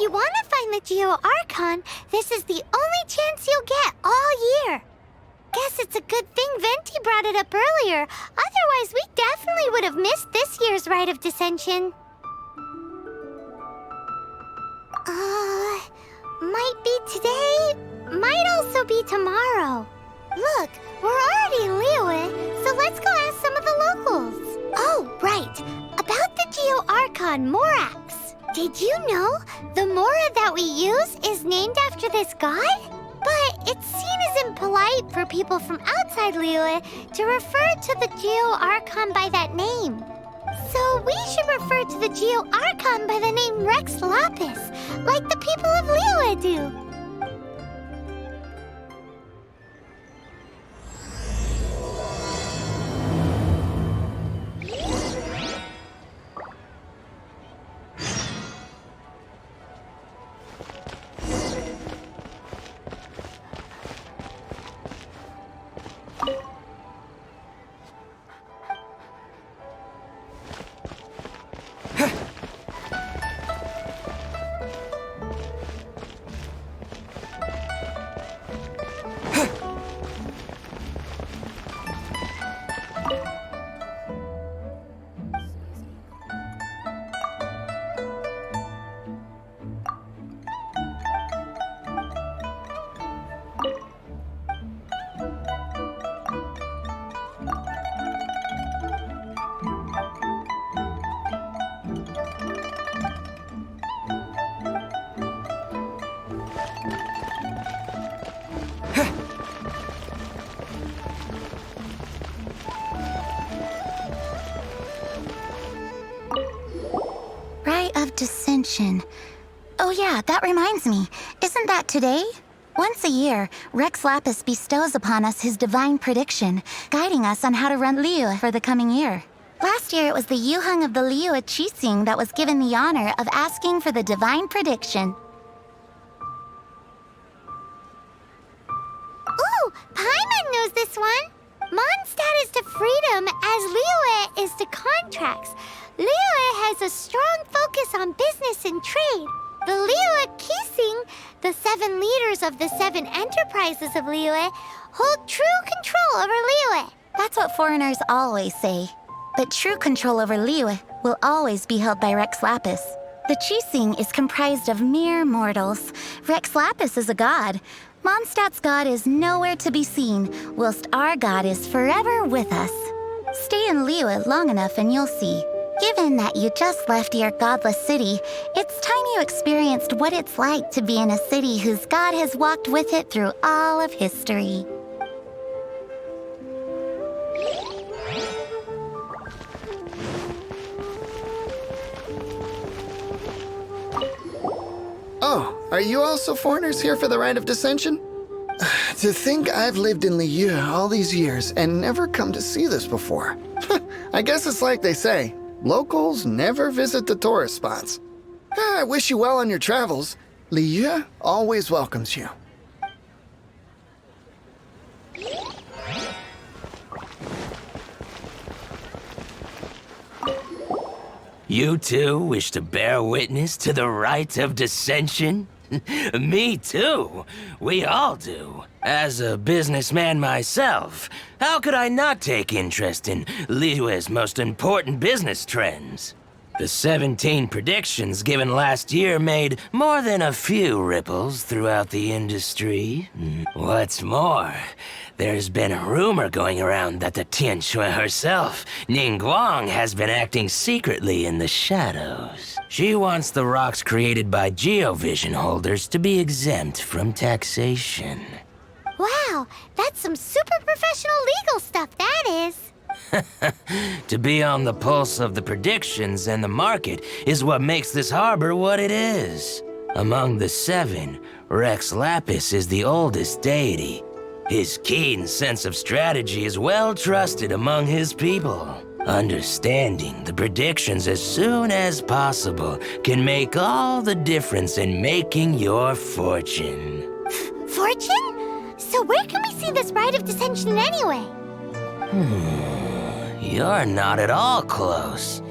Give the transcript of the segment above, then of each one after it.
you want to find the Geo-Archon, this is the only chance you'll get all year. Guess it's a good thing Venti brought it up earlier. Otherwise, we definitely would have missed this year's Rite of Dissension. Might be today, might also be tomorrow. Look, we're already in Liyue, so let's go ask some of the locals. Oh, right. About the Geo-Archon Morax. Did you know the Mora that we use is named after this god? But it's seen as impolite for people from outside Liyue to refer to the Geo-Archon by that name. So we should refer to the Geo-Archon by the name Rex Lapis, like the people of Liyue do. Dissension. Oh yeah, that reminds me. Isn't that today? Once a year, Rex Lapis bestows upon us his divine prediction, guiding us on how to run Liyue for the coming year. Last year it was the Yuheng of the Liyue Qixing that was given the honor of asking for the divine prediction. Ooh, Paimon knows this one! Mondstadt is to freedom as Liyue is to contracts. Liyue has a strong focus on business and trade. The Liyue Qixing, the 7 leaders of the 7 enterprises of Liyue, hold true control over Liyue. That's what foreigners always say. But true control over Liyue will always be held by Rex Lapis. The Qixing is comprised of mere mortals. Rex Lapis is a god. Mondstadt's god is nowhere to be seen, whilst our god is forever with us. Stay in Liyue long enough and you'll see. Given that you just left your godless city, it's time you experienced what it's like to be in a city whose god has walked with it through all of history. Oh, are you also foreigners here for the Rite of Dissension? To think I've lived in Liyue all these years and never come to see this before. I guess it's like they say. Locals never visit the tourist spots. I wish you well on your travels. Liyue always welcomes you. You too wish to bear witness to the Rite of Dissension? Me too. We all do. As a businessman myself, how could I not take interest in Liyue's most important business trends? The 17 predictions given last year made more than a few ripples throughout the industry. What's more, there's been a rumor going around that the Tianxue herself, Ningguang, has been acting secretly in the shadows. She wants the rocks created by Geovision holders to be exempt from taxation. Wow, that's some super professional legal stuff, that is. To be on the pulse of the predictions and the market is what makes this harbor what it is. Among the 7, Rex Lapis is the oldest deity. His keen sense of strategy is well trusted among his people. Understanding the predictions as soon as possible can make all the difference in making your fortune. Fortune? So where can we see this Rite of Dissension anyway? You're not at all close.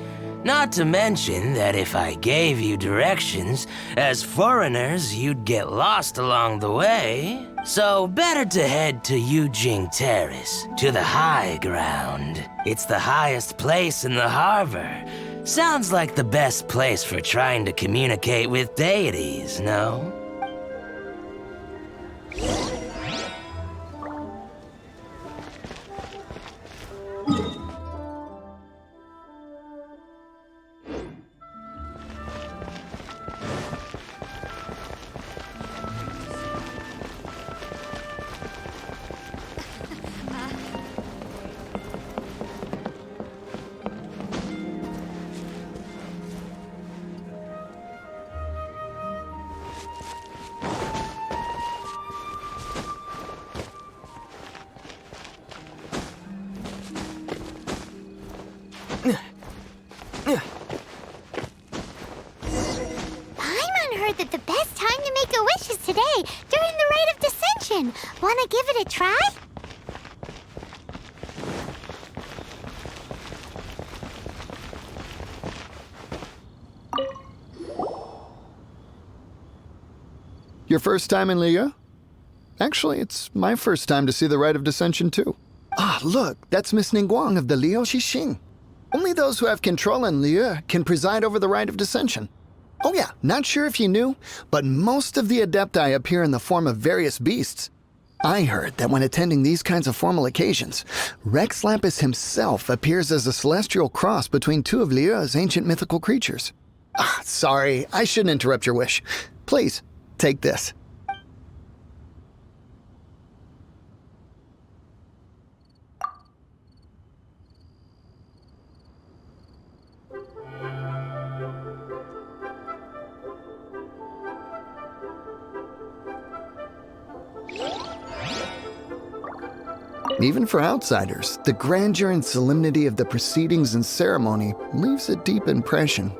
Not to mention that if I gave you directions, as foreigners, you'd get lost along the way. So better to head to Yujing Terrace, to the high ground. It's the highest place in the harbor. Sounds like the best place for trying to communicate with deities, no? Paimon heard that the best time to make a wish is today, during the Rite of Dissension. Wanna give it a try? Your first time in Liyue? Actually, it's my first time to see the Rite of Dissension, too. Ah, look, that's Miss Ningguang of the Liu Xixing. Only those who have control in Liyue can preside over the Rite of Dissension. Oh yeah, not sure if you knew, but most of the Adepti appear in the form of various beasts. I heard that when attending these kinds of formal occasions, Rex Lapis himself appears as a celestial cross between two of Liyue's ancient mythical creatures. Ah, sorry, I shouldn't interrupt your wish. Please, take this. Even for outsiders, the grandeur and solemnity of the proceedings and ceremony leaves a deep impression.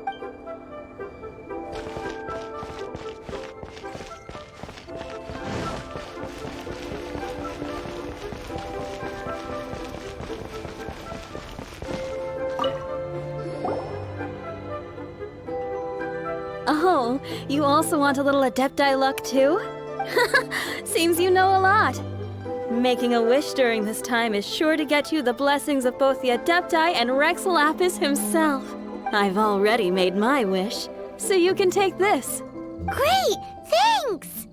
Oh, you also want a little Adepti luck too? Seems you know a lot. Making a wish during this time is sure to get you the blessings of both the Adepti and Rex Lapis himself. I've already made my wish, so you can take this. Great! Thanks!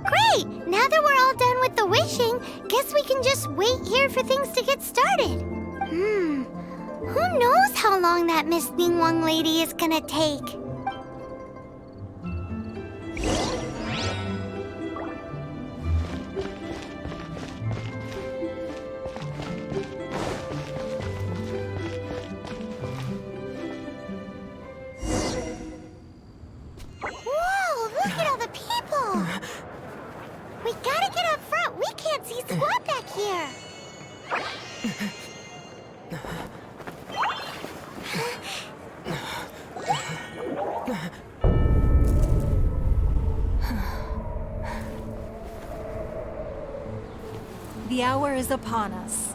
Great! Now that we're all done with the wishing, guess we can just wait here for things to get started. Who knows how long that Miss Ningguang lady is gonna take? Whoa, look at all the people! We gotta get up front. We can't see squat back here. The hour is upon us.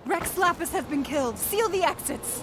Rex Lapis has been killed. Seal the exits.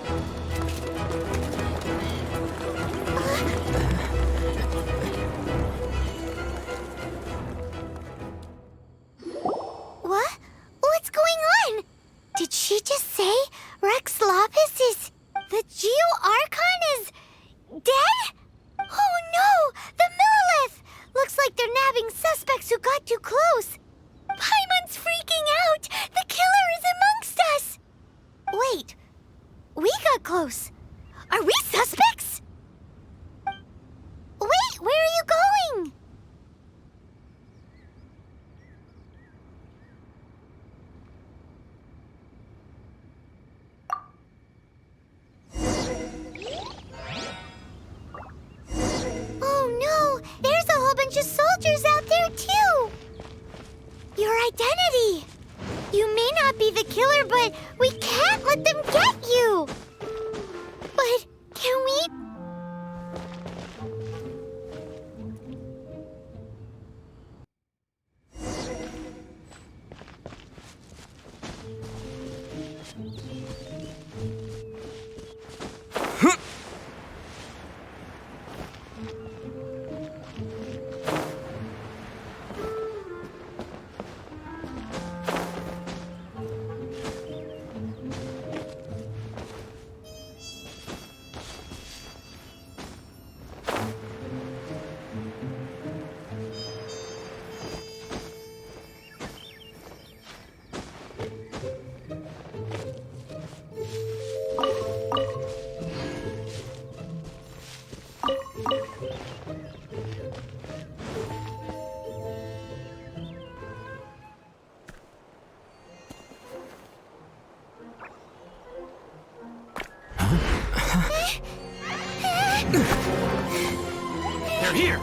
They're here!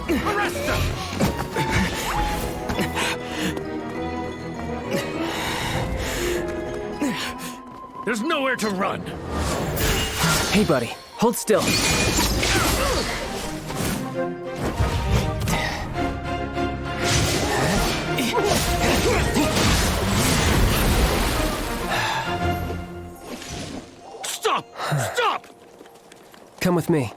Arrest them! There's nowhere to run! Hey, buddy. Hold still. Stop! Stop! Come with me.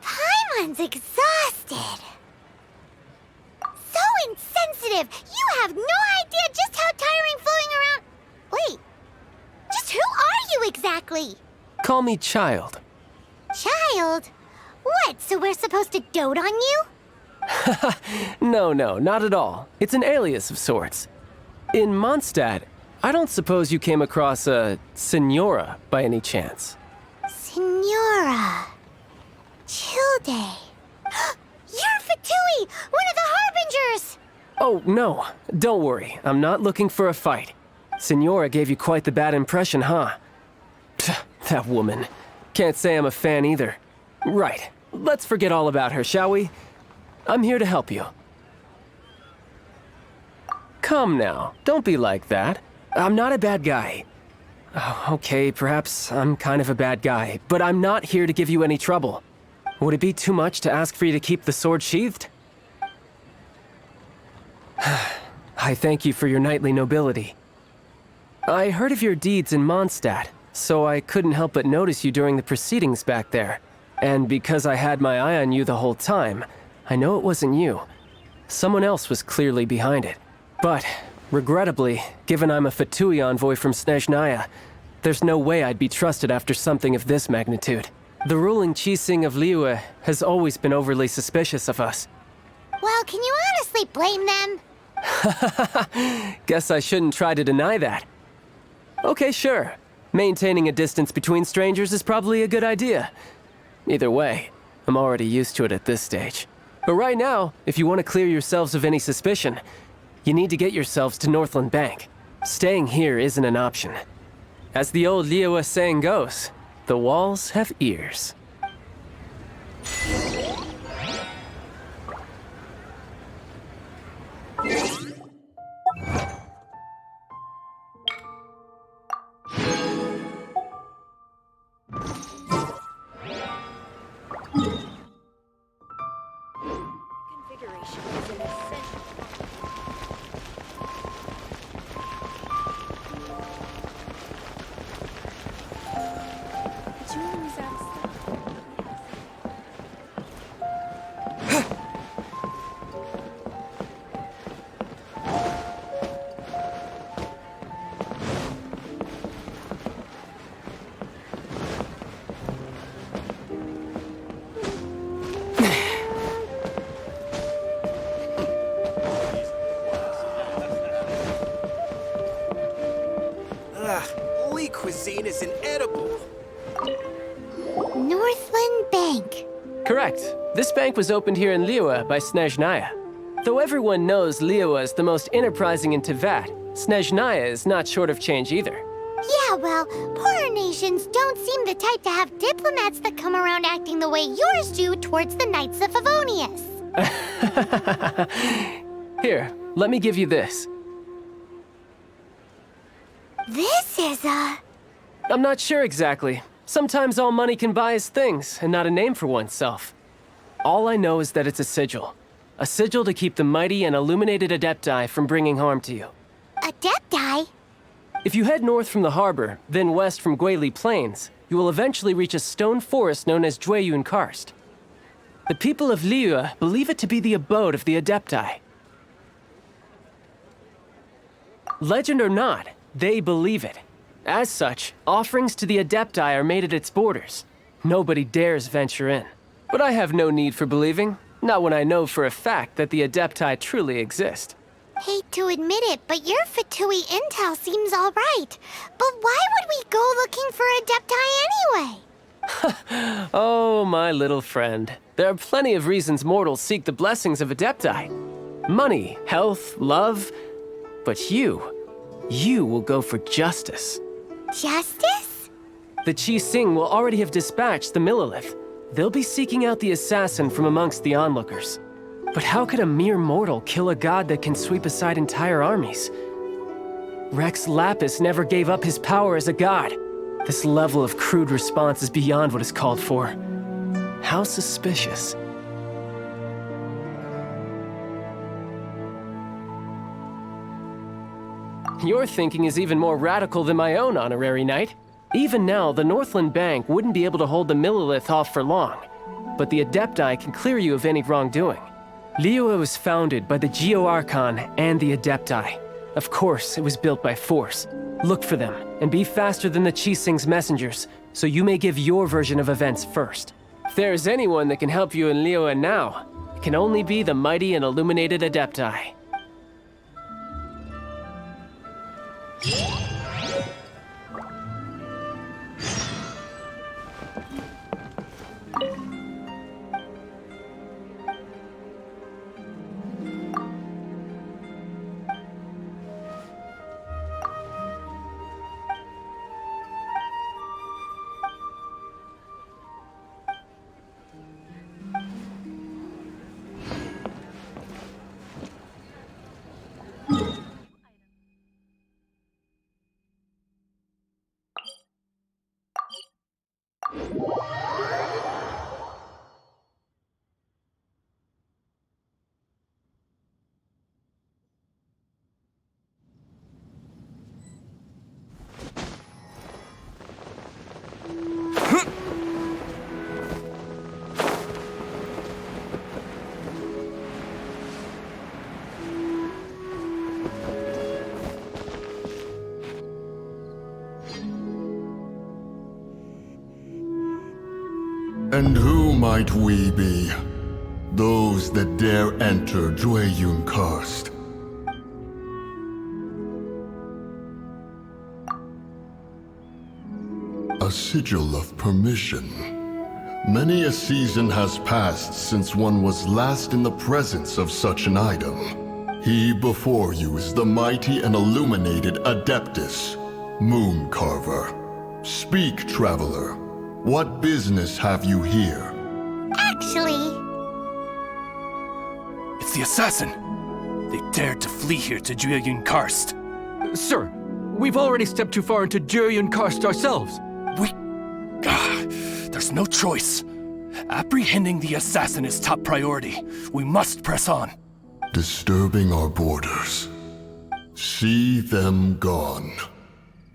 Paimon's exhausted. So insensitive. You have no idea just how tiring floating around. Wait, just who are you exactly? Call me Child. Child? What, so we're supposed to dote on you? No, not at all. It's an alias of sorts. In Mondstadt, I don't suppose you came across a Senora by any chance. Senora. Childe. You're Fatui, one of the Harbingers! Oh, no. Don't worry. I'm not looking for a fight. Senora gave you quite the bad impression, huh? Pfft, that woman. Can't say I'm a fan either. Right. Let's forget all about her, shall we? I'm here to help you. Come now. Don't be like that. I'm not a bad guy. Oh, okay, perhaps I'm kind of a bad guy, but I'm not here to give you any trouble. Would it be too much to ask for you to keep the sword sheathed? I thank you for your knightly nobility. I heard of your deeds in Mondstadt, so I couldn't help but notice you during the proceedings back there. And because I had my eye on you the whole time, I know it wasn't you. Someone else was clearly behind it. But, regrettably, given I'm a Fatui envoy from Snezhnaya, there's no way I'd be trusted after something of this magnitude. The ruling Qixing of Liyue has always been overly suspicious of us. Well, can you honestly blame them? Guess I shouldn't try to deny that. Okay, sure. Maintaining a distance between strangers is probably a good idea. Either way, I'm already used to it at this stage. But right now, if you want to clear yourselves of any suspicion, you need to get yourselves to Northland Bank. Staying here isn't an option. As the old Liyue saying goes, the walls have ears. Configuration is an essential. Julian's out of stock. Lee cuisine is inedible. Northland Bank. Correct. This bank was opened here in Liyue by Snezhnaya. Though everyone knows Liyue is the most enterprising in Teyvat, Snezhnaya is not short of change either. Yeah, well, poorer nations don't seem the type to have diplomats that come around acting the way yours do towards the Knights of Favonius. Here, let me give you this. This is I'm not sure exactly. Sometimes all money can buy is things, and not a name for oneself. All I know is that it's a sigil. A sigil to keep the mighty and illuminated Adepti from bringing harm to you. Adepti. If you head north from the harbor, then west from Guili Plains, you will eventually reach a stone forest known as Jueyun Karst. The people of Liyue believe it to be the abode of the Adepti. Legend or not, they believe it. As such, offerings to the Adepti are made at its borders. Nobody dares venture in. But I have no need for believing, not when I know for a fact that the Adepti truly exist. Hate to admit it, but your Fatui intel seems all right. But why would we go looking for Adepti anyway? Oh, my little friend. There are plenty of reasons mortals seek the blessings of Adepti. Money, health, love. But you will go for justice. Justice? The Qi Sing will already have dispatched the Millilith. They'll be seeking out the assassin from amongst the onlookers. But how could a mere mortal kill a god that can sweep aside entire armies? Rex Lapis never gave up his power as a god. This level of crude response is beyond what is called for. How suspicious. Your thinking is even more radical than my own, Honorary Knight. Even now, the Northland Bank wouldn't be able to hold the Millilith off for long. But the Adepti can clear you of any wrongdoing. Liyue was founded by the Geo-Archon and the Adepti. Of course, it was built by force. Look for them, and be faster than the Qi Sing's messengers, so you may give your version of events first. If there is anyone that can help you in Liyue now, it can only be the mighty and illuminated Adepti. And who might we be? Those that dare enter Jueyun Karst. A sigil of permission. Many a season has passed since one was last in the presence of such an item. He before you is the mighty and illuminated Adeptus, Moon Carver. Speak, traveler. What business have you here? Actually... It's the assassin! They dared to flee here to Jueyun Karst. Sir, we've already stepped too far into Jueyun Karst ourselves. There's no choice. Apprehending the assassin is top priority. We must press on. Disturbing our borders. See them gone.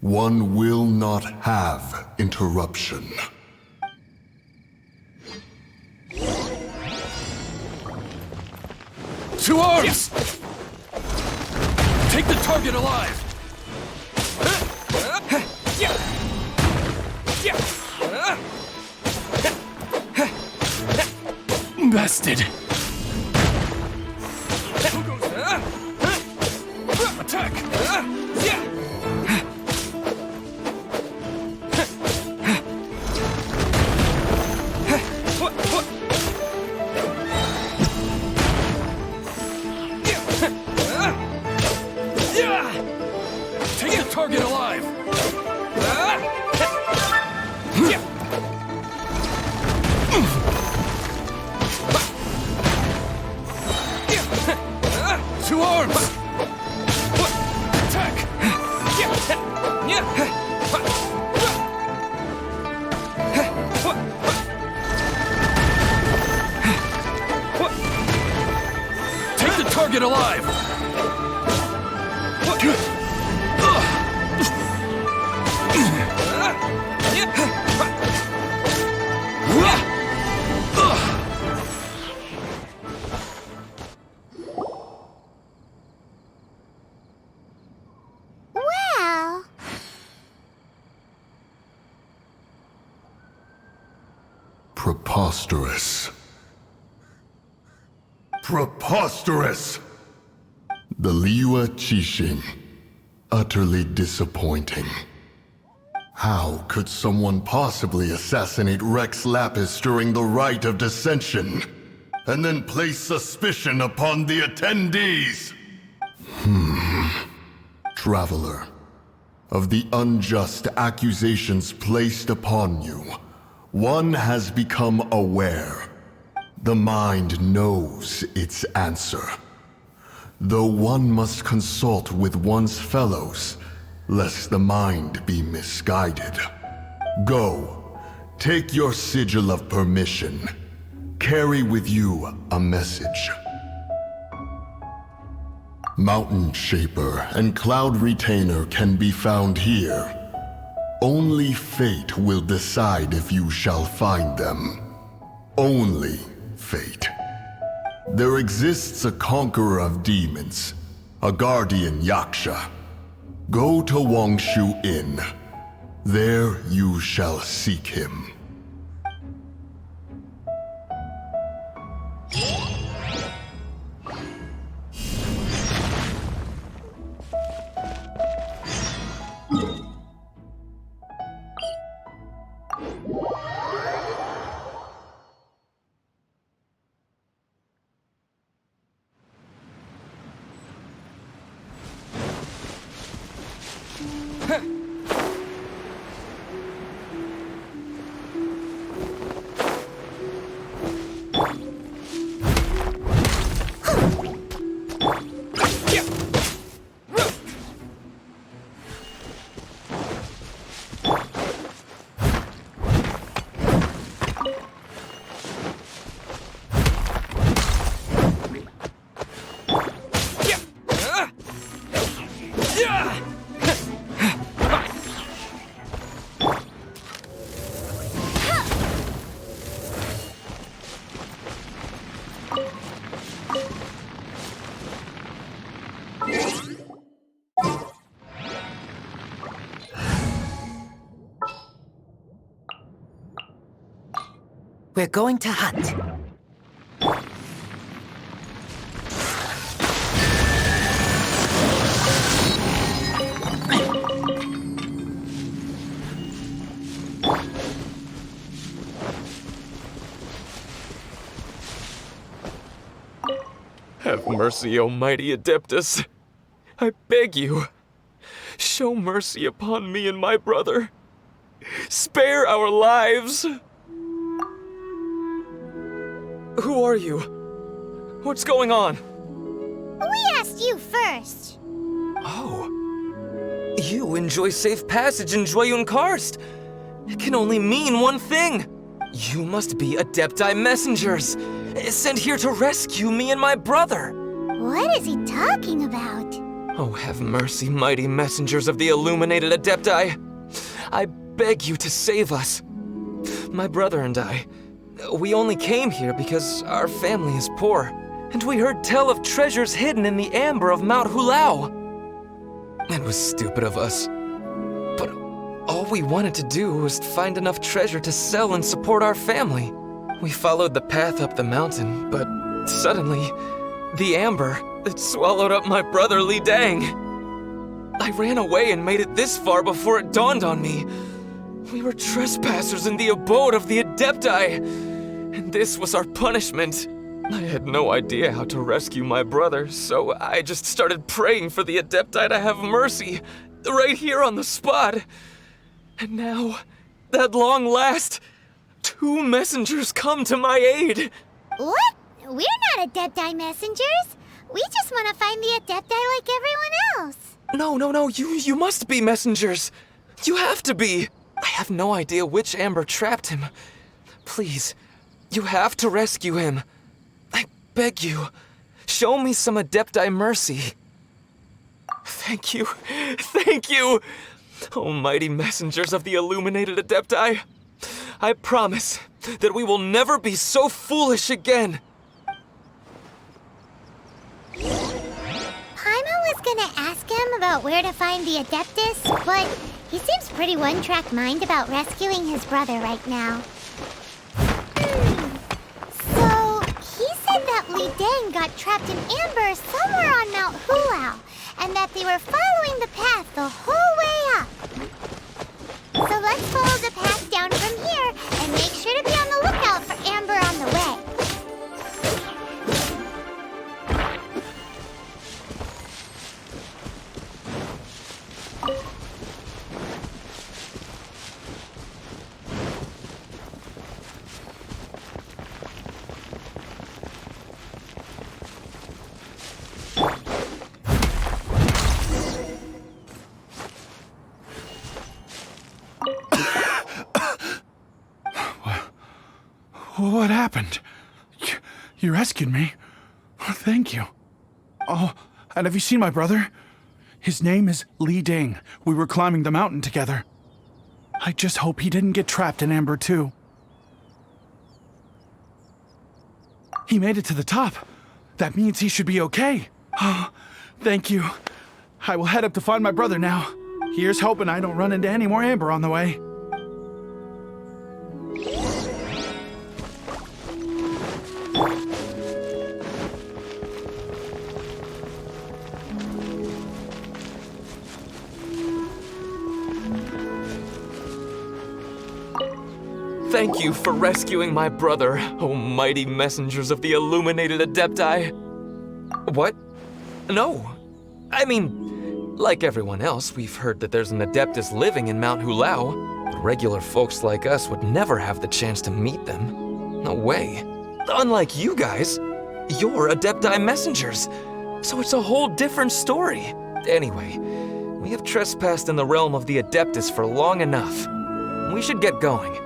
One will not have interruption. To arms! Yes. Take the target alive! Bested! Attack! Take the target alive! To arms! Attack! Take the target alive! Well... Preposterous. Preposterous! The Liyue Qixing. Utterly disappointing. How could someone possibly assassinate Rex Lapis during the rite of dissension, and then place suspicion upon the attendees? Traveler, of the unjust accusations placed upon you, one has become aware. The mind knows its answer. Though one must consult with one's fellows, lest the mind be misguided. Go, take your sigil of permission. Carry with you a message. Mountain Shaper and Cloud Retainer can be found here. Only fate will decide if you shall find them. Only fate. There exists a conqueror of demons, a guardian Yaksha. Go to Wangshu Inn. There you shall seek him. We're going to hunt. Have mercy, O mighty Adeptus. I beg you, show mercy upon me and my brother. Spare our lives. Who are you? What's going on? We asked you first. Oh. You enjoy safe passage in Joyun Karst. It can only mean one thing. You must be Adepti messengers, sent here to rescue me and my brother. What is he talking about? Oh, have mercy, mighty messengers of the illuminated Adepti. I beg you to save us. My brother and I, we only came here because our family is poor, and we heard tell of treasures hidden in the amber of Mount Hulao. It was stupid of us, but all we wanted to do was find enough treasure to sell and support our family. We followed the path up the mountain, but suddenly, the amber, it swallowed up my brother Li Dang. I ran away and made it this far before it dawned on me. We were trespassers in the abode of the Adepti, and this was our punishment. I had no idea how to rescue my brother, so I just started praying for the Adepti to have mercy, right here on the spot. And now, at long last, 2 messengers come to my aid. What? We're not Adepti messengers. We just want to find the Adepti like everyone else. No, you must be messengers. You have to be. I have no idea which amber trapped him. Please, you have to rescue him. I beg you, show me some Adepti mercy. Thank you. Almighty messengers of the illuminated Adepti. I promise that we will never be so foolish again. Paimon was gonna ask him about where to find the Adeptus, but he seems pretty one-track mind about rescuing his brother right now. So, he said that Li Dang got trapped in amber somewhere on Mount Hulao, and that they were following the path the whole way up. let's follow the path down from here and make sure to be on the lookout for Amber on the way. What happened? You rescued me. Thank you. Oh, and have you seen my brother? His name is Li Ding. We were climbing the mountain together. I just hope he didn't get trapped in Amber too. He made it to the top. That means he should be okay. Oh, thank you. I will head up to find my brother now. Here's hoping I don't run into any more Amber on the way. Thank you for rescuing my brother, O mighty messengers of the illuminated Adepti. What? No. I mean, like everyone else, we've heard that there's an Adeptus living in Mount Hulao, but regular folks like us would never have the chance to meet them. No way. Unlike you guys, you're Adepti messengers, so it's a whole different story. Anyway, we have trespassed in the realm of the Adeptus for long enough. We should get going.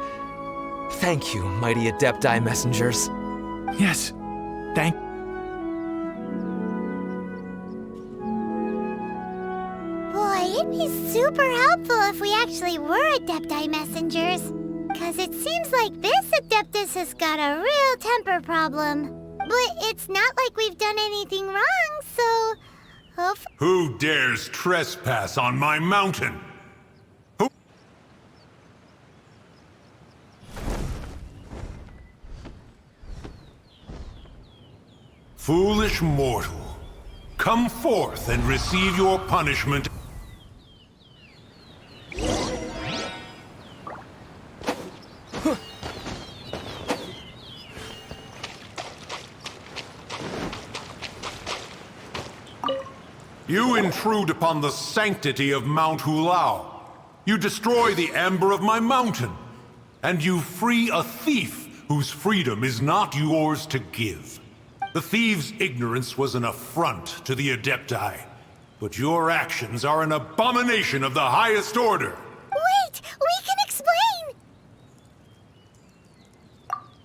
Thank you, mighty Adepti messengers. Yes, thank. Boy, it'd be super helpful if we actually were Adepti messengers. Cause it seems like this Adeptus has got a real temper problem. But it's not like we've done anything wrong, so... Who dares trespass on my mountain? Foolish mortal, come forth and receive your punishment. You intrude upon the sanctity of Mount Hulao. You destroy the amber of my mountain. And you free a thief whose freedom is not yours to give. The thief's ignorance was an affront to the Adepti, but your actions are an abomination of the highest order. Wait! We can explain!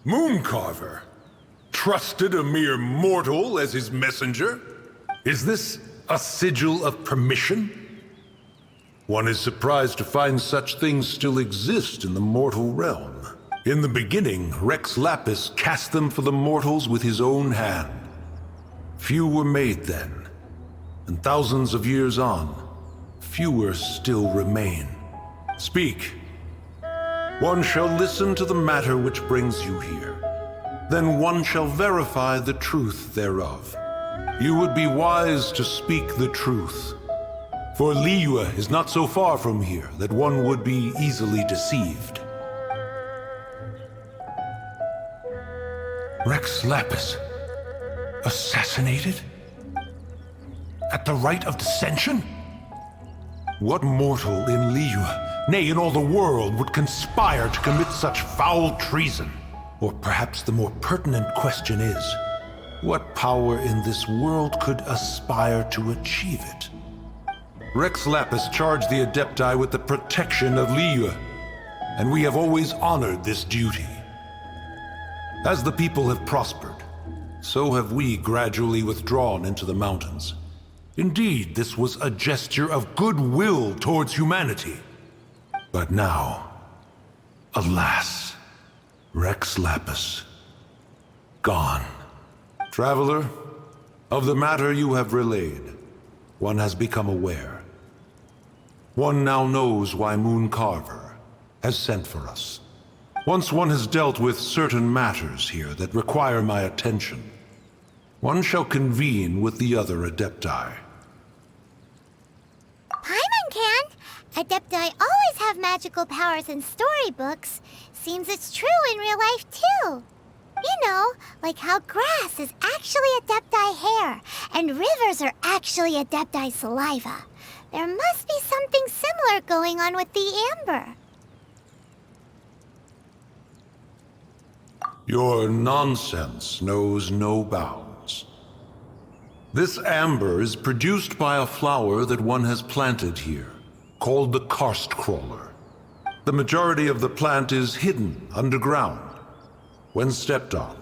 Mooncarver trusted a mere mortal as his messenger? Is this a sigil of permission? One is surprised to find such things still exist in the mortal realm. In the beginning, Rex Lapis cast them for the mortals with his own hand. Few were made then, and thousands of years on, fewer still remain. Speak. One shall listen to the matter which brings you here. Then one shall verify the truth thereof. You would be wise to speak the truth. For Liyue is not so far from here that one would be easily deceived. Rex Lapis, assassinated? At the rite of dissension? What mortal in Liyue, nay, in all the world, would conspire to commit such foul treason? Or perhaps the more pertinent question is, what power in this world could aspire to achieve it? Rex Lapis charged the Adepti with the protection of Liyue, and we have always honored this duty. As the people have prospered, so have we gradually withdrawn into the mountains. Indeed, this was a gesture of goodwill towards humanity. But now, alas, Rex Lapis, gone. Traveler, of the matter you have relayed, one has become aware. One now knows why Mooncarver has sent for us. Once one has dealt with certain matters here that require my attention, one shall convene with the other Adepti. Paimon can. Adepti always have magical powers in storybooks. Seems it's true in real life, too. You know, like how grass is actually Adepti hair, and rivers are actually Adepti saliva. There must be something similar going on with the amber. Your nonsense knows no bounds. This amber is produced by a flower that one has planted here, called the karst crawler. The majority of the plant is hidden underground. When stepped on,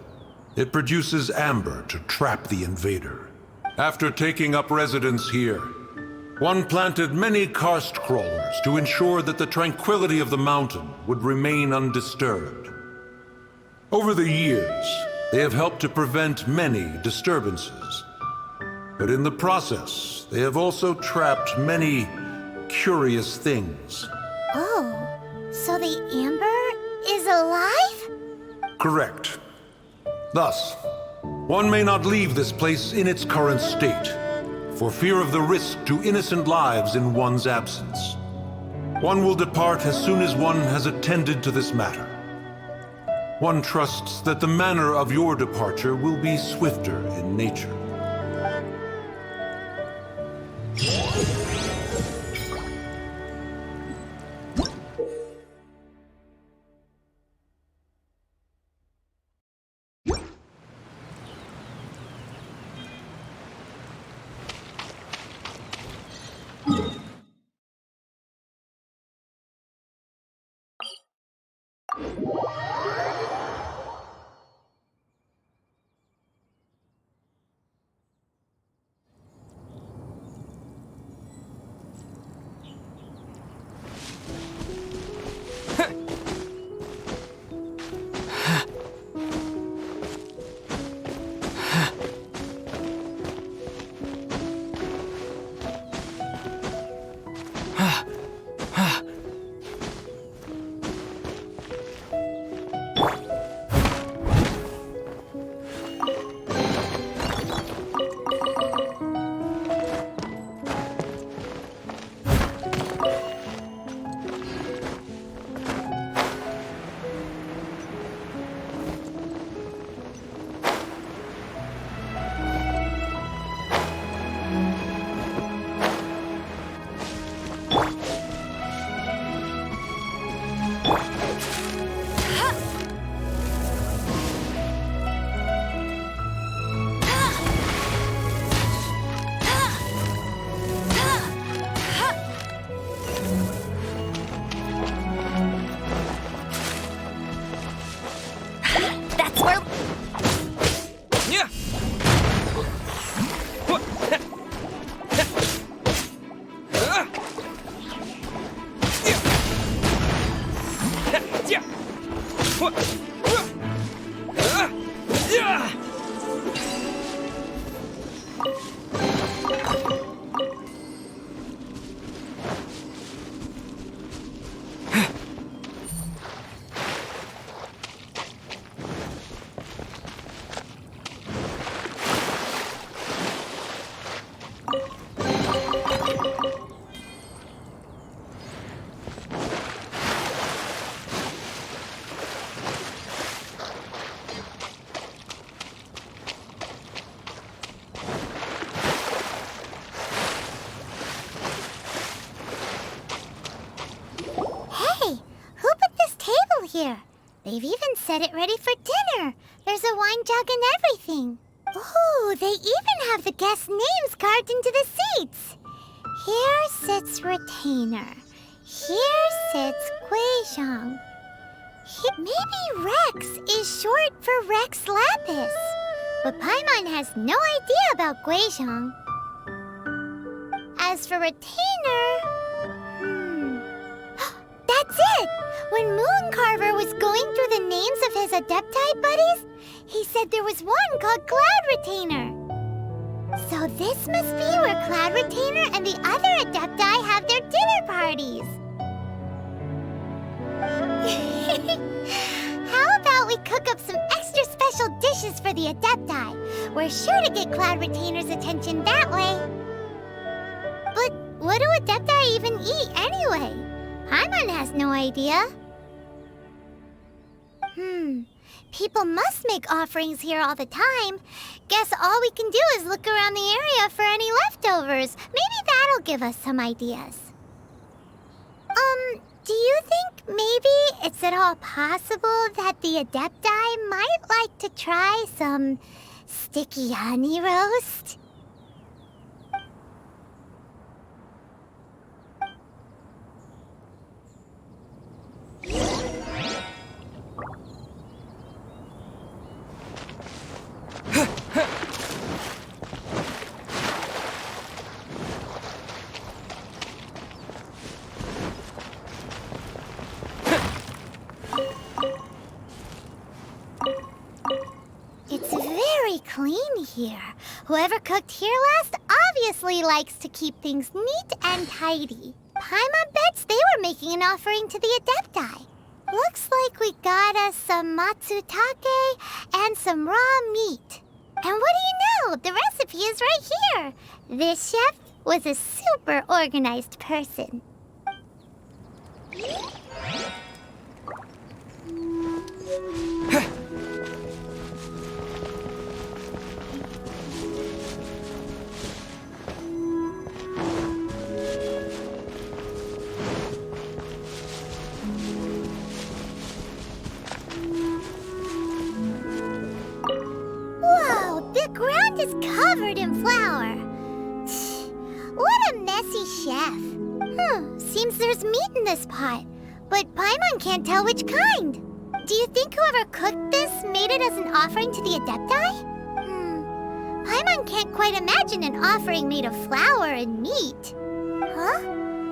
it produces amber to trap the invader. After taking up residence here, one planted many karst crawlers to ensure that the tranquility of the mountain would remain undisturbed. Over the years, they have helped to prevent many disturbances. But in the process, they have also trapped many curious things. Oh, so the amber is alive? Correct. Thus, one may not leave this place in its current state, for fear of the risk to innocent lives in one's absence. One will depart as soon as one has attended to this matter. One trusts that the manner of your departure will be swifter in nature. They've even set it ready for dinner. There's a wine jug and everything. Ooh, they even have the guests' names carved into the seats. Here sits Retainer. Here sits Guizhong. Maybe Rex is short for Rex Lapis. But Paimon has no idea about Guizhong. As for Retainer... That's it! When Mooncarver was going through the names of his Adepti buddies, he said there was one called Cloud Retainer. So this must be where Cloud Retainer and the other Adepti have their dinner parties. How about we cook up some extra special dishes for the Adepti? We're sure to get Cloud Retainer's attention that way. But What do Adepti even eat anyway? Paimon has no idea. People must make offerings here all the time. Guess all we can do is look around the area for any leftovers. Maybe that'll give us some ideas. Do you think maybe it's at all possible that the Adepti might like to try some sticky honey roast? It's very clean here. Whoever cooked here last obviously likes to keep things neat and tidy. Paimon bets they were making an offering to the Adepti. Looks like we got us some matsutake and some raw meat. And what do you know? The recipe is right here. This chef was a super organized person. Whoa, the ground is covered in flour. What a messy chef. Seems there's meat in this pot, but Paimon can't tell which kind. Do you think whoever cooked this made it as an offering to the Adepti? Paimon can't quite imagine an offering made of flour and meat. Huh?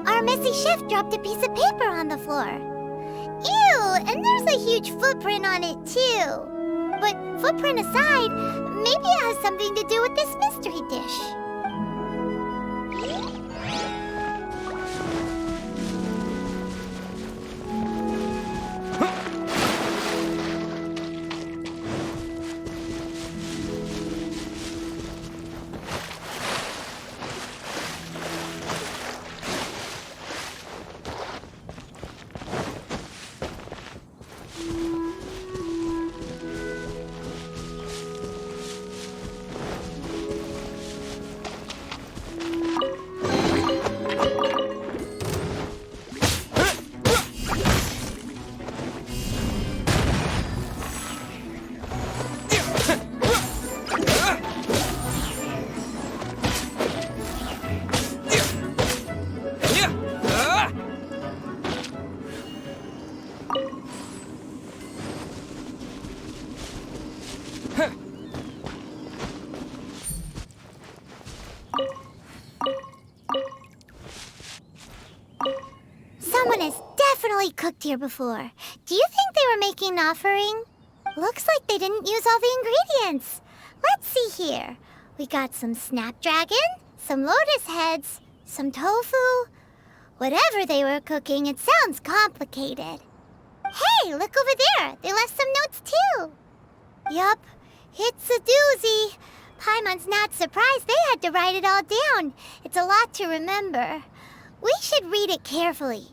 Our messy chef dropped a piece of paper on the floor. Ew, and there's a huge footprint on it too. But footprint aside, maybe it has something to do with this mystery dish. Someone has definitely cooked here before. Do you think they were making an offering? Looks like they didn't use all the ingredients. Let's see here. We got some snapdragon, some lotus heads, some tofu. Whatever they were cooking, it sounds complicated. Hey, look over there. They left some notes too. Yup, it's a doozy. Paimon's not surprised they had to write it all down. It's a lot to remember. We should read it carefully.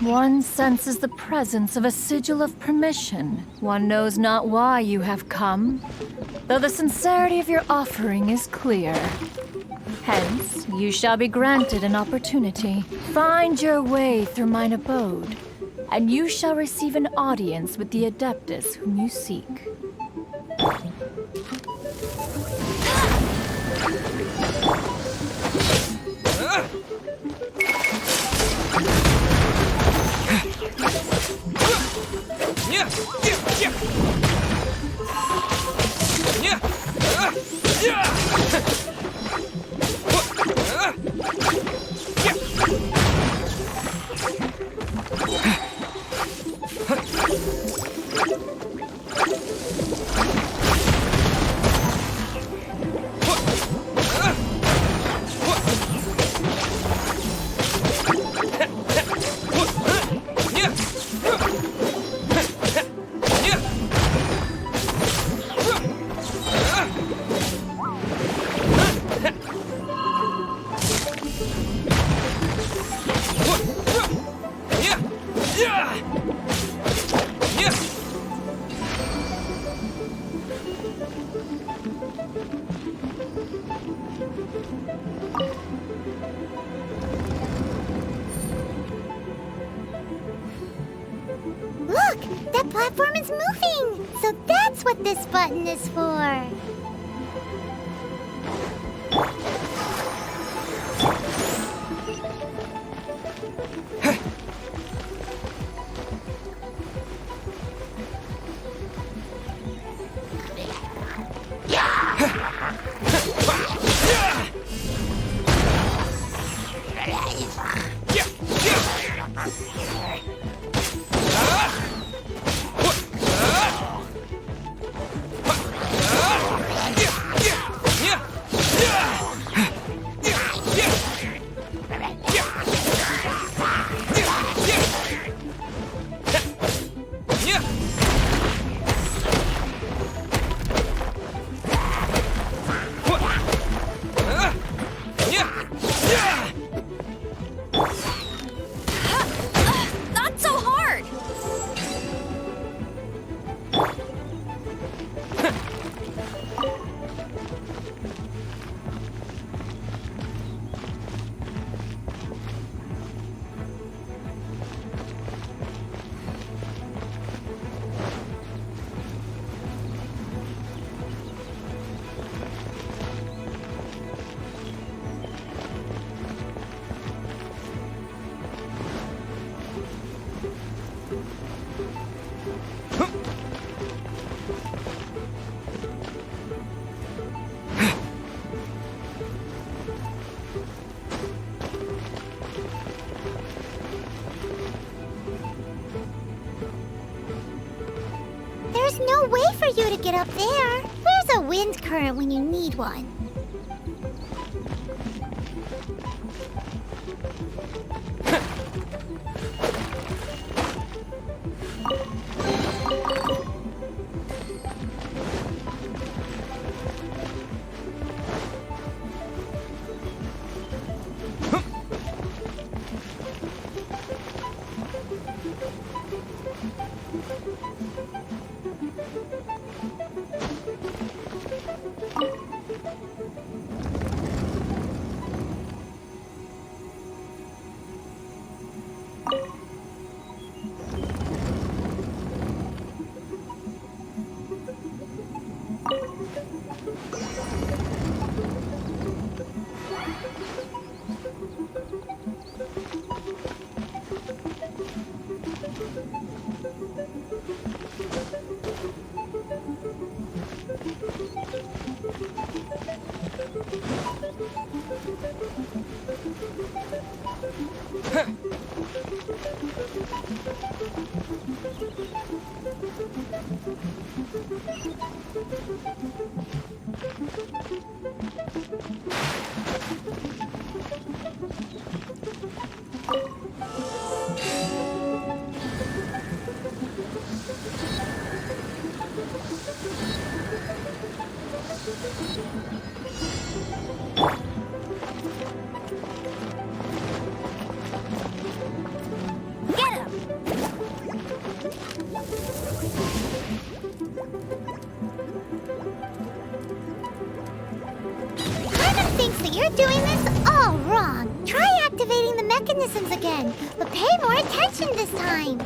One senses the presence of a sigil of permission. One knows not why you have come, though the sincerity of your offering is clear. Hence, you shall be granted an opportunity. Find your way through mine abode, and you shall receive an audience with the Adeptus whom you seek. Look! That platform is moving! So that's what this button is for! Not so hard! There's no way for you to get up there. Where's a wind current when you need one? You're doing this all wrong. Try activating the mechanisms again, but pay more attention this time.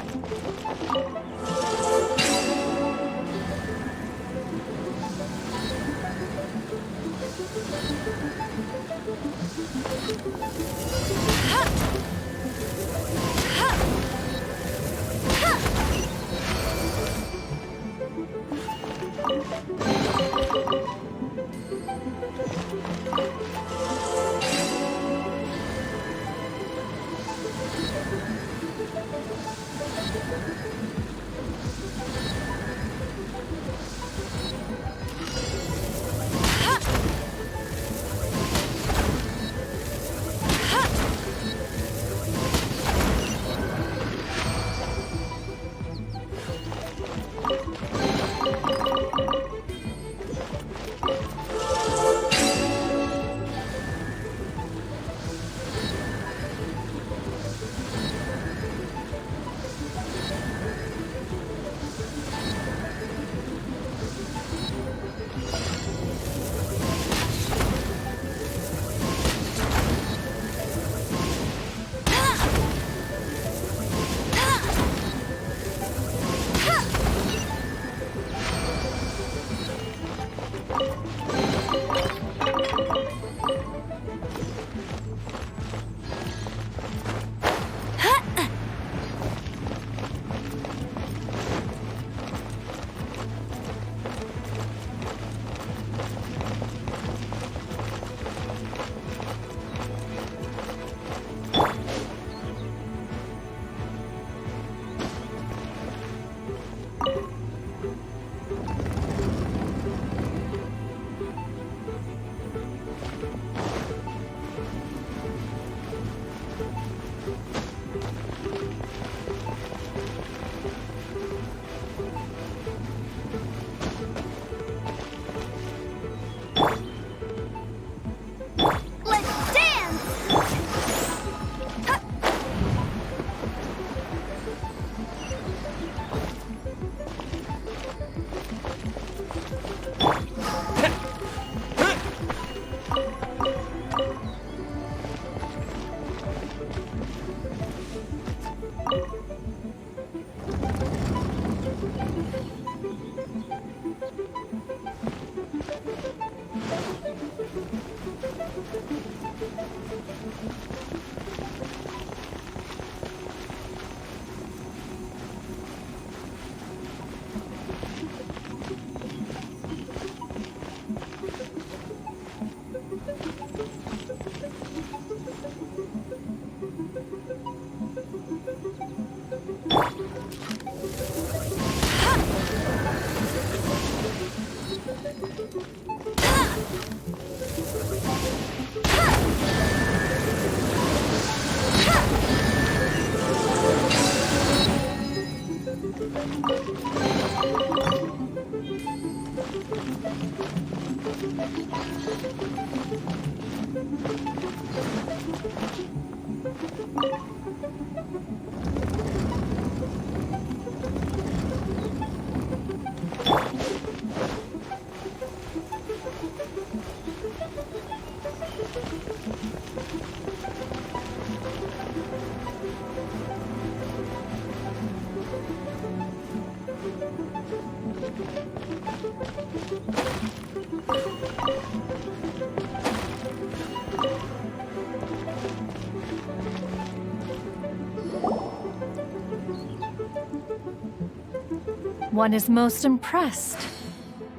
One is most impressed.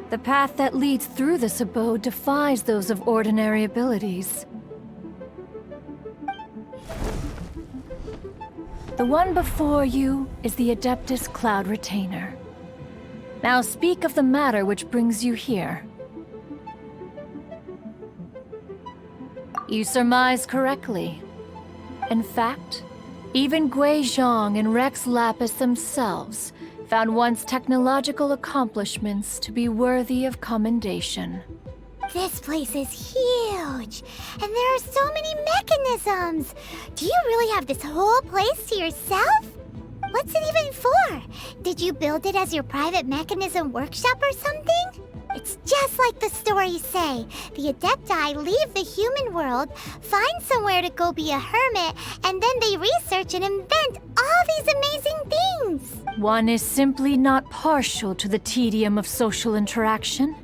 The path that leads through this abode defies those of ordinary abilities. The one before you is the Adeptus Cloud Retainer. Now speak of the matter which brings you here. You surmise correctly. In fact, even Gui Zhang and Rex Lapis themselves found one's technological accomplishments to be worthy of commendation. This place is huge, and there are so many mechanisms. Do you really have this whole place to yourself? What's it even for? Did you build it as your private mechanism workshop or something? It's just like the stories say. The Adepti leave the human world, find somewhere to go be a hermit, and then they research and invent all these amazing things. One is simply not partial to the tedium of social interaction,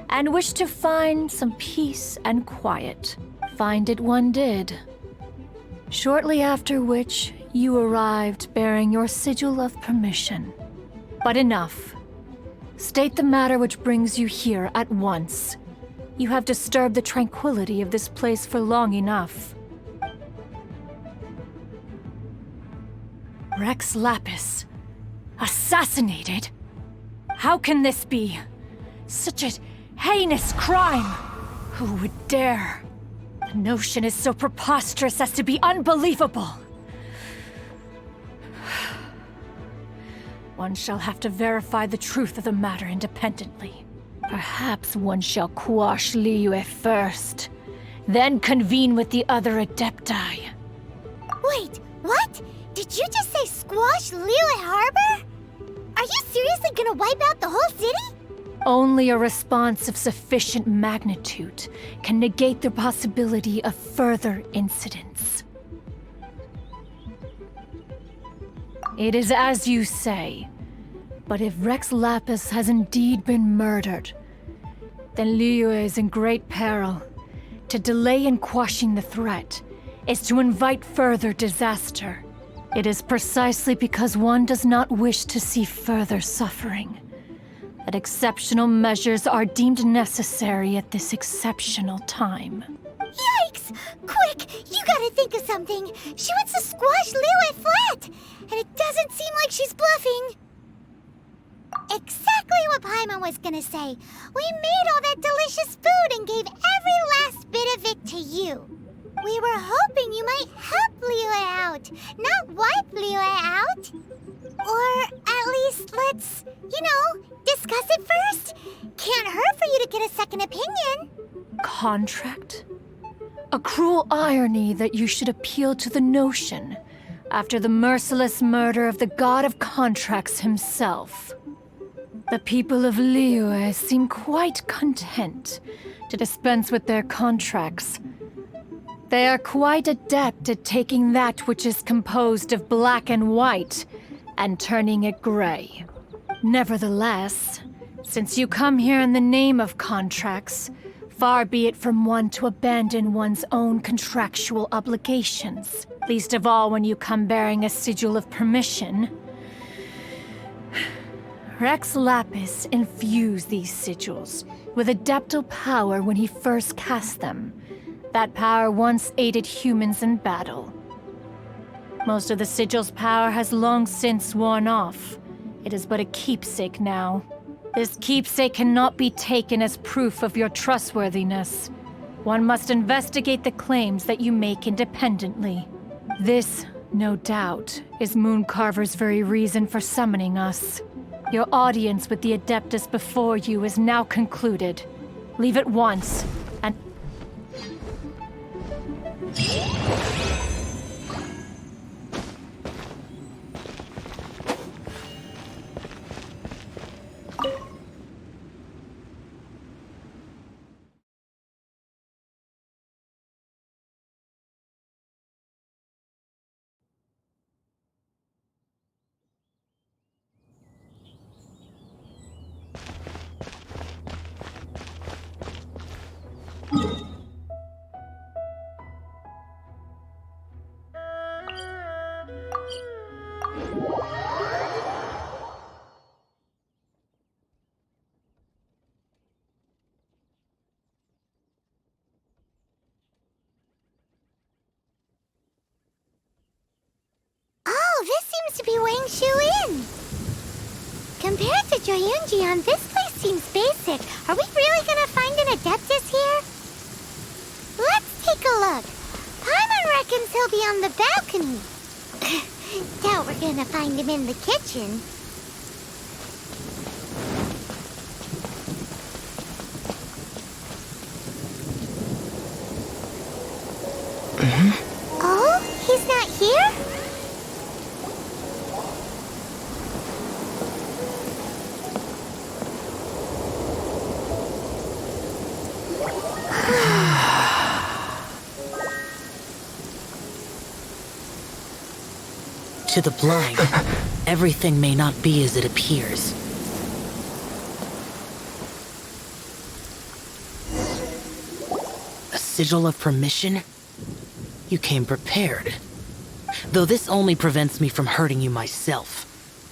and wished to find some peace and quiet. Find it one did. Shortly after which, you arrived bearing your sigil of permission. But enough. State the matter which brings you here at once. You have disturbed the tranquility of this place for long enough. Rex Lapis. Assassinated? How can this be? Such a heinous crime! Who would dare? The notion is so preposterous as to be unbelievable. One shall have to verify the truth of the matter independently. Perhaps one shall quash Liyue first, then convene with the other Adepti. Wait, what? Did you just say squash Liyue Harbor? Are you seriously gonna wipe out the whole city? Only a response of sufficient magnitude can negate the possibility of further incidents. It is as you say, but if Rex Lapis has indeed been murdered, then Liyue is in great peril. To delay in quashing the threat is to invite further disaster. It is precisely because one does not wish to see further suffering that exceptional measures are deemed necessary at this exceptional time. Yikes! Quick, you gotta think of something. She wants to squash Liyue flat, and it doesn't seem like she's bluffing. Exactly what Paimon was gonna say. We made all that delicious food and gave every last bit of it to you. We were hoping you might help Liyue out, not wipe Liyue out. Or at least let's, discuss it first. Can't hurt for you to get a second opinion. Contract? A cruel irony that you should appeal to the notion after the merciless murder of the god of contracts himself. The people of Liyue seem quite content to dispense with their contracts. They are quite adept at taking that which is composed of black and white and turning it gray. Nevertheless, since you come here in the name of contracts, far be it from one to abandon one's own contractual obligations, least of all when you come bearing a sigil of permission. Rex Lapis infused these sigils with adeptal power when he first cast them. That power once aided humans in battle. Most of the sigil's power has long since worn off. It is but a keepsake now. This keepsake cannot be taken as proof of your trustworthiness. One must investigate the claims that you make independently. This, no doubt, is Mooncarver's very reason for summoning us. Your audience with the Adeptus before you is now concluded. Leave at once, and... To be Wang Shu in. Compared to Joyunjian, this place seems basic. Are we really gonna find an Adeptus here? Let's take a look. Paimon reckons he'll be on the balcony. Doubt we're gonna find him in the kitchen. Oh, he's not here? To the blind, everything may not be as it appears. A sigil of permission? You came prepared. Though this only prevents me from hurting you myself,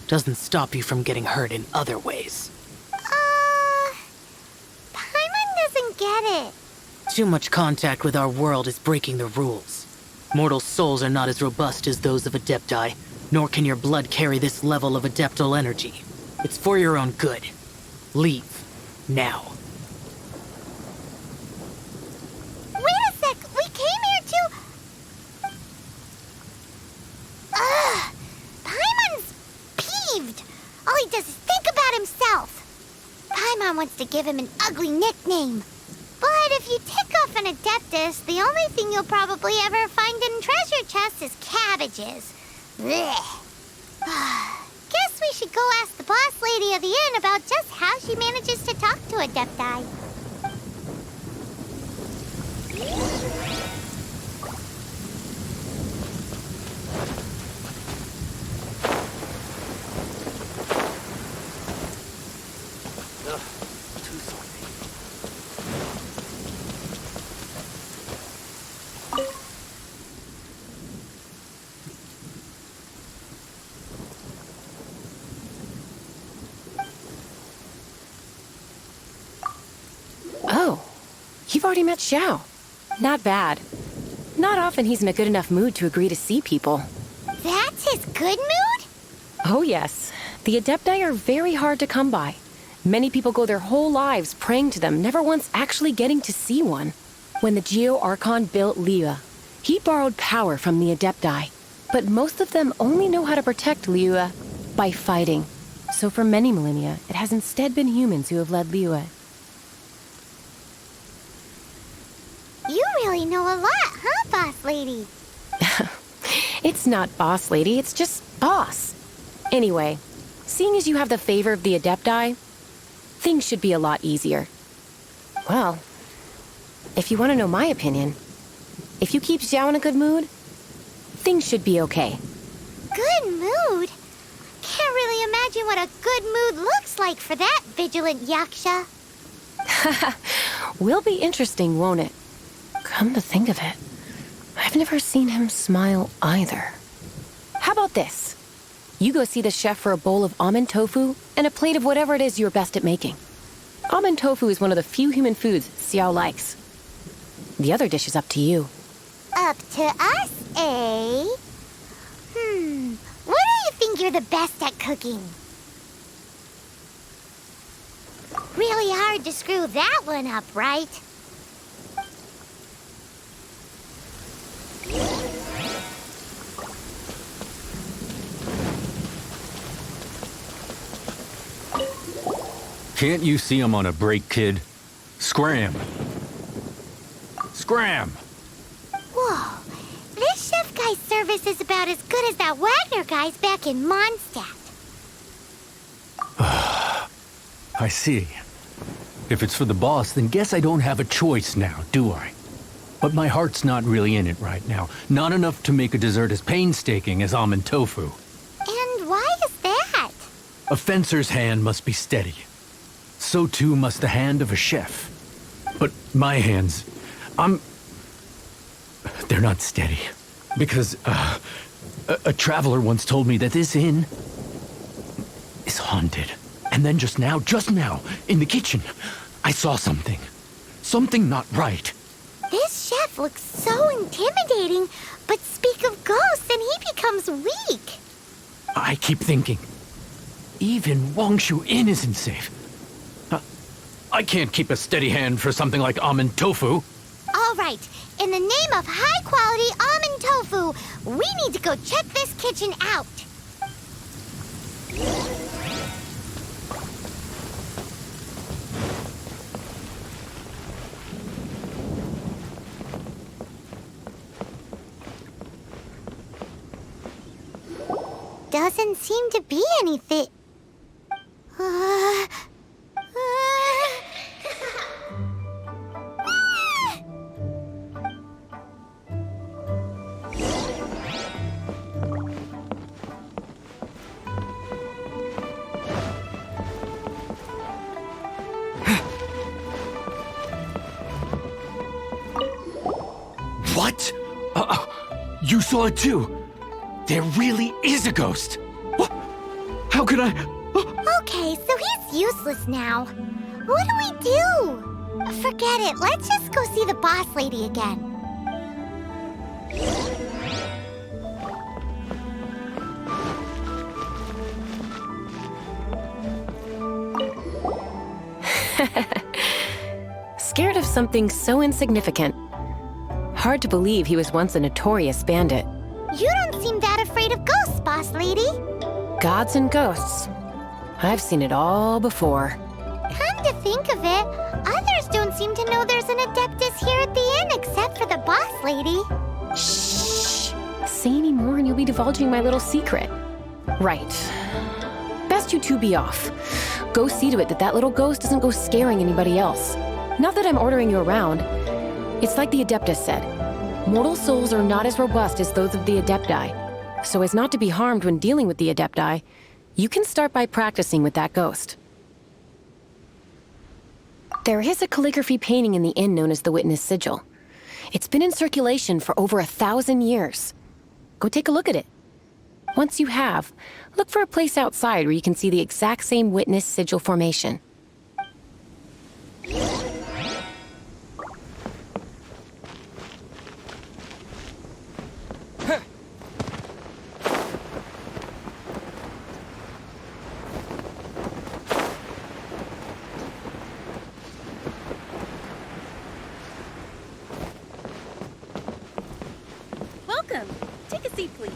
doesn't stop you from getting hurt in other ways. Paimon doesn't get it. Too much contact with our world is breaking the rules. Mortal souls are not as robust as those of Adepti, nor can your blood carry this level of adeptal energy. It's for your own good. Leave. Now. Wait a sec! We came here to... Paimon's peeved! All he does is think about himself. Paimon wants to give him an ugly nickname. But if you tick off an Adeptus, the only thing you'll probably ever find in treasure chests is cabbages. Blech. Guess we should go ask the boss lady of the inn about just how she manages to talk to Adepti. Oh, you've already met Xiao. Not bad. Not often he's in a good enough mood to agree to see people. That's his good mood? Oh yes. The Adepti are very hard to come by. Many people go their whole lives praying to them, never once actually getting to see one. When the Geo Archon built Liyue, he borrowed power from the Adepti. But most of them only know how to protect Liyue by fighting. So for many millennia, it has instead been humans who have led Liyue. You really know a lot, huh, boss lady? It's not boss lady, it's just boss. Anyway, seeing as you have the favor of the Adepti, things should be a lot easier. Well, if you want to know my opinion, if you keep Xiao in a good mood, things should be okay. Good mood? Can't really imagine what a good mood looks like for that vigilant yaksha. Will be interesting, won't it? Come to think of it, I've never seen him smile either. How about this? You go see the chef for a bowl of almond tofu and a plate of whatever it is you're best at making. Almond tofu is one of the few human foods Xiao likes. The other dish is up to you. Up to us, eh? What do you think you're the best at cooking? Really hard to screw that one up, right? Can't you see I'm on a break, kid? Scram! Scram! Whoa, this chef guy's service is about as good as that Wagner guy's back in Mondstadt. I see. If it's for the boss, then guess I don't have a choice now, do I? But my heart's not really in it right now. Not enough to make a dessert as painstaking as almond tofu. And why is that? A fencer's hand must be steady. So too must the hand of a chef. But my hands, they're not steady. Because, a traveler once told me that this inn is haunted. And then just now, in the kitchen, I saw something. Something not right. This chef looks so intimidating, but speak of ghosts and he becomes weak. I keep thinking, even Wangshu Inn isn't safe. I can't keep a steady hand for something like almond tofu. All right, in the name of high-quality almond tofu, we need to go check this kitchen out. Doesn't seem to be anything. saw it too. There really is a ghost. How could I? Okay, so he's useless now. What do we do? Forget it. Let's just go see the boss lady again. Scared of something so insignificant. Hard to believe he was once a notorious bandit. You don't seem that afraid of ghosts, boss lady. Gods and ghosts. I've seen it all before. Come to think of it, others don't seem to know there's an Adeptus here at the inn except for the boss lady. Shh! Say any more and you'll be divulging my little secret. Right. Best you two be off. Go see to it that that little ghost doesn't go scaring anybody else. Not that I'm ordering you around. It's like the Adeptus said. Mortal souls are not as robust as those of the Adepti. So as not to be harmed when dealing with the Adepti, you can start by practicing with that ghost. There is a calligraphy painting in the inn known as the Witness Sigil. It's been in circulation for over 1,000 years. Go take a look at it. Once you have, look for a place outside where you can see the exact same Witness Sigil formation. Welcome. Take a seat, please.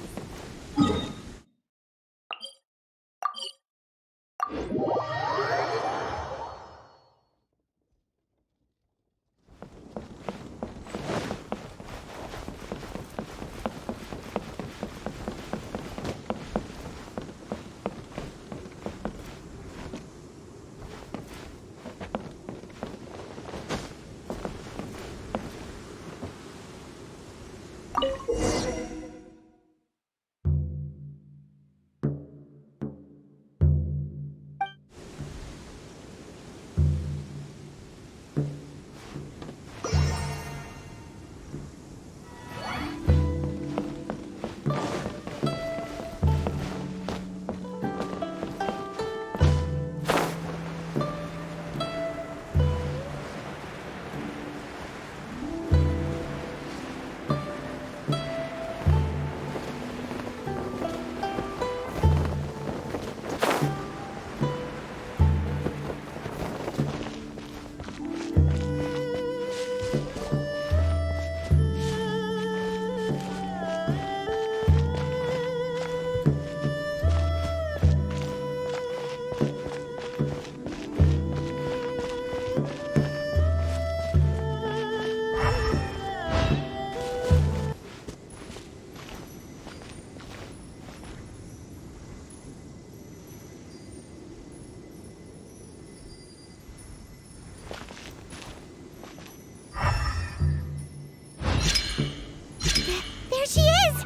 There she is!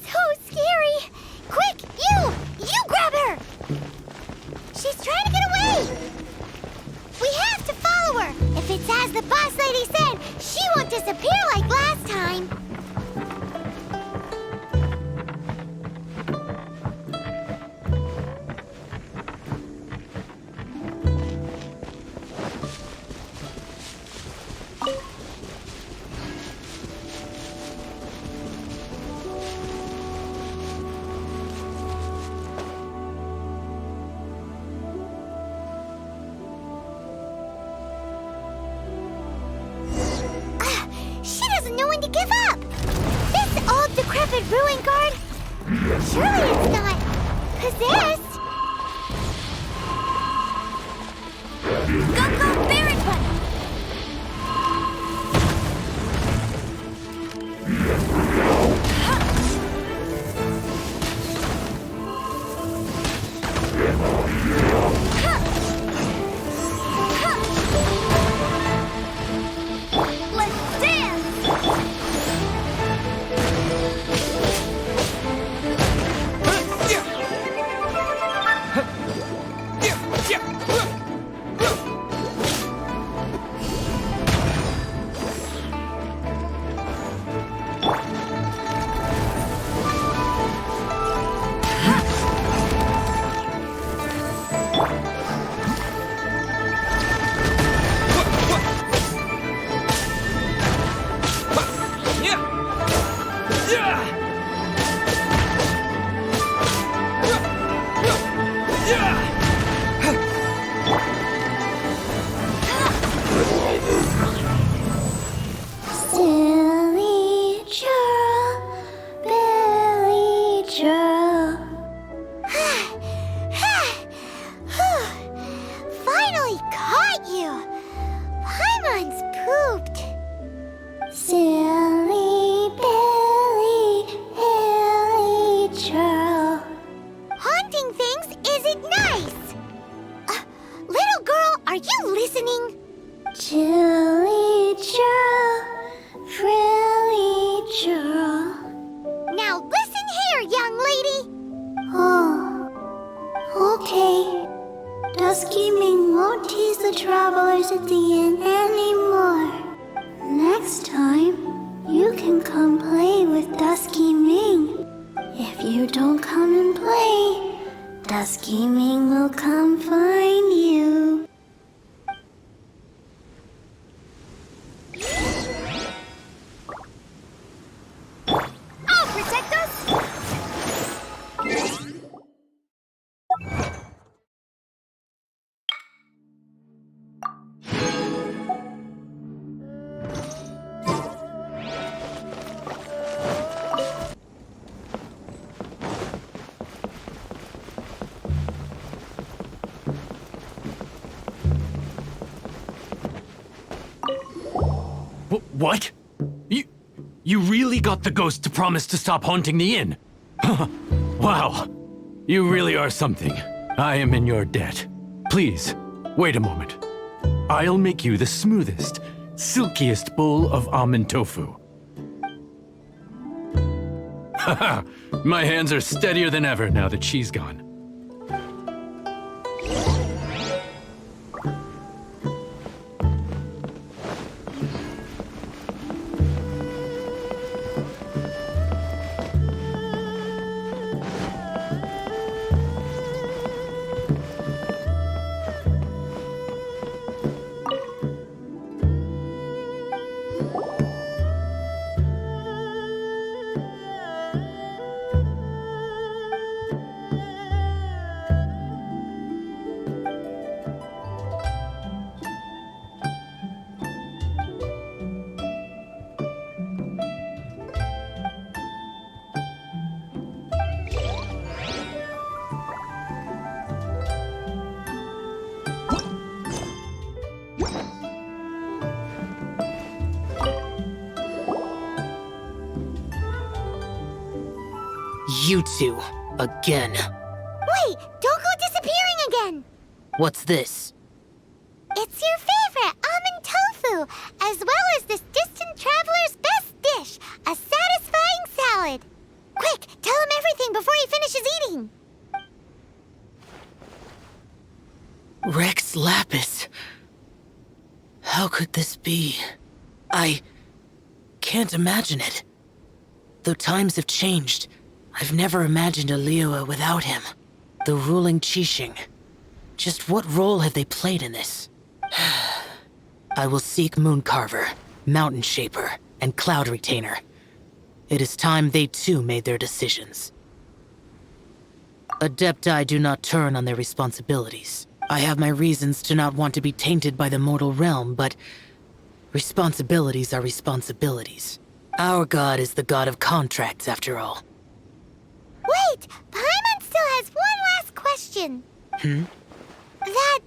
So scary! Quick, you grab her! She's trying to get away! We have to follow her! If it's as the boss lady said, she won't disappear like last time! She doesn't know when to give up! This old decrepit ruin guard? Surely it's not possessed! Go, Baron Button! Let's dance! Silly churl, Billy churl. Finally caught you! Paimon's pooped. Silly Billy, Billy churl. Haunting things isn't nice! Little girl, are you listening? Chilly churl, frilly churl. Now listen here, young lady! Oh, okay. Dusky Ming won't tease the travelers at the inn anymore. Next time, you can come play with Dusky Ming. If you don't come and play, Dusky Ming will come find you. I'll protect us! What? You really got the ghost to promise to stop haunting the inn? Wow. You really are something. I am in your debt. Please, wait a moment. I'll make you the smoothest, silkiest bowl of almond tofu. Haha, my hands are steadier than ever now that she's gone. You two, again. Wait, don't go disappearing again! What's this? It's your favorite almond tofu, as well as this distant traveler's best dish, a satisfying salad. Quick, tell him everything before he finishes eating. Rex Lapis. How could this be? I can't imagine it. Though times have changed, I've never imagined a Liyue without him. The ruling Qixing. Just what role have they played in this? I will seek Mooncarver, Mountain Shaper, and Cloud Retainer. It is time they too made their decisions. Adepti do not turn on their responsibilities. I have my reasons to not want to be tainted by the mortal realm, but responsibilities are responsibilities. Our god is the god of contracts, after all. Wait, Paimon still has one last question. That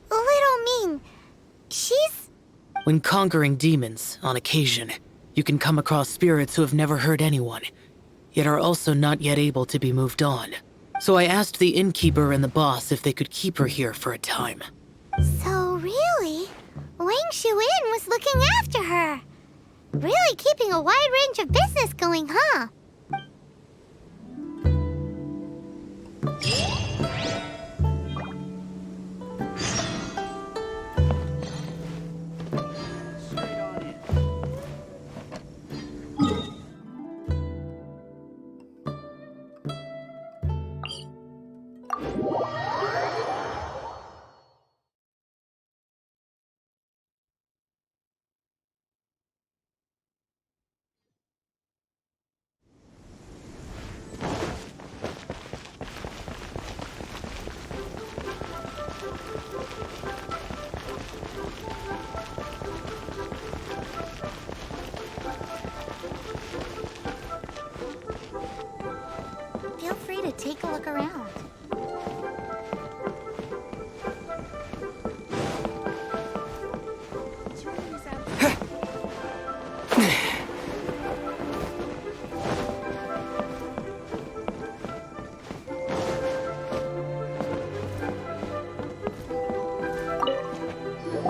little Ming, she's... When conquering demons, on occasion, you can come across spirits who have never hurt anyone, yet are also not yet able to be moved on. So I asked the innkeeper and the boss if they could keep her here for a time. So really, Wang Shuin was looking after her. Really keeping a wide range of business going, huh?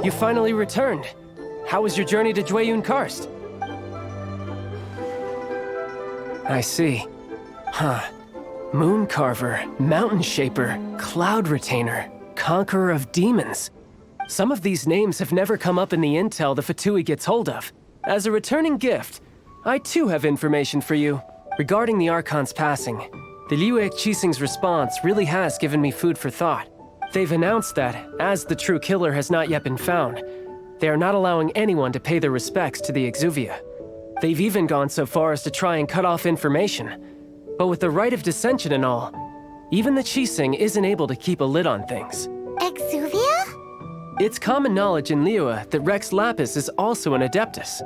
You finally returned. How was your journey to Jueyun Karst? I see. Huh. Moon Carver, Mountain Shaper, Cloud Retainer, Conqueror of Demons. Some of these names have never come up in the intel the Fatui gets hold of. As a returning gift, I too have information for you. Regarding the Archon's passing, the Liyue Qixing's response really has given me food for thought. They've announced that, as the true killer has not yet been found, they are not allowing anyone to pay their respects to the Exuvia. They've even gone so far as to try and cut off information. But with the right of dissension and all, even the Qixing isn't able to keep a lid on things. Exuvia? It's common knowledge in Liyue that Rex Lapis is also an Adeptus.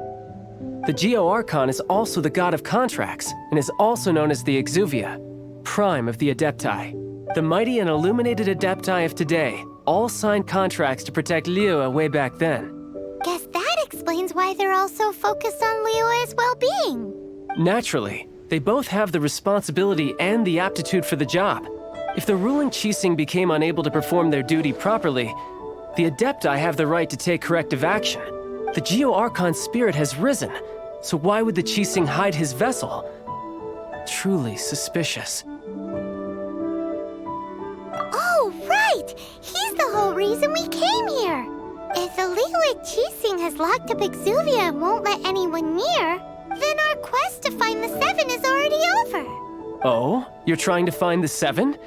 The Geo-Archon is also the god of contracts, and is also known as the Exuvia, prime of the Adepti. The mighty and illuminated Adepti of today all signed contracts to protect Liyue way back then. Guess that explains why they're all so focused on Liyue's well-being. Naturally, they both have the responsibility and the aptitude for the job. If the ruling Qixing became unable to perform their duty properly, the Adepti have the right to take corrective action. The Geo-Archon's spirit has risen, so why would the Qixing hide his vessel? Truly suspicious. Oh, right! He's the whole reason we came here! If the Liyue Qixing has locked up Exuvia and won't let anyone near, then our quest to find the Seven is already over. Oh? You're trying to find the Seven?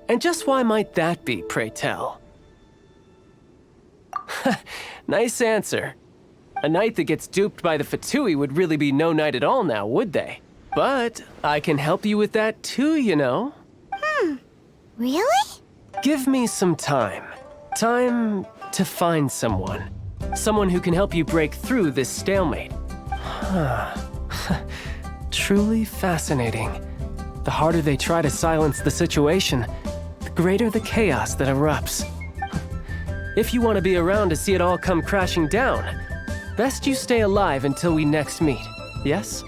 And just why might that be, pray tell? Nice answer. A knight that gets duped by the Fatui would really be no knight at all now, would they? But I can help you with that too, you know. Really? Give me some time. Time to find someone. Someone who can help you break through this stalemate. Truly fascinating. The harder they try to silence the situation, the greater the chaos that erupts. If you want to be around to see it all come crashing down, best you stay alive until we next meet, yes?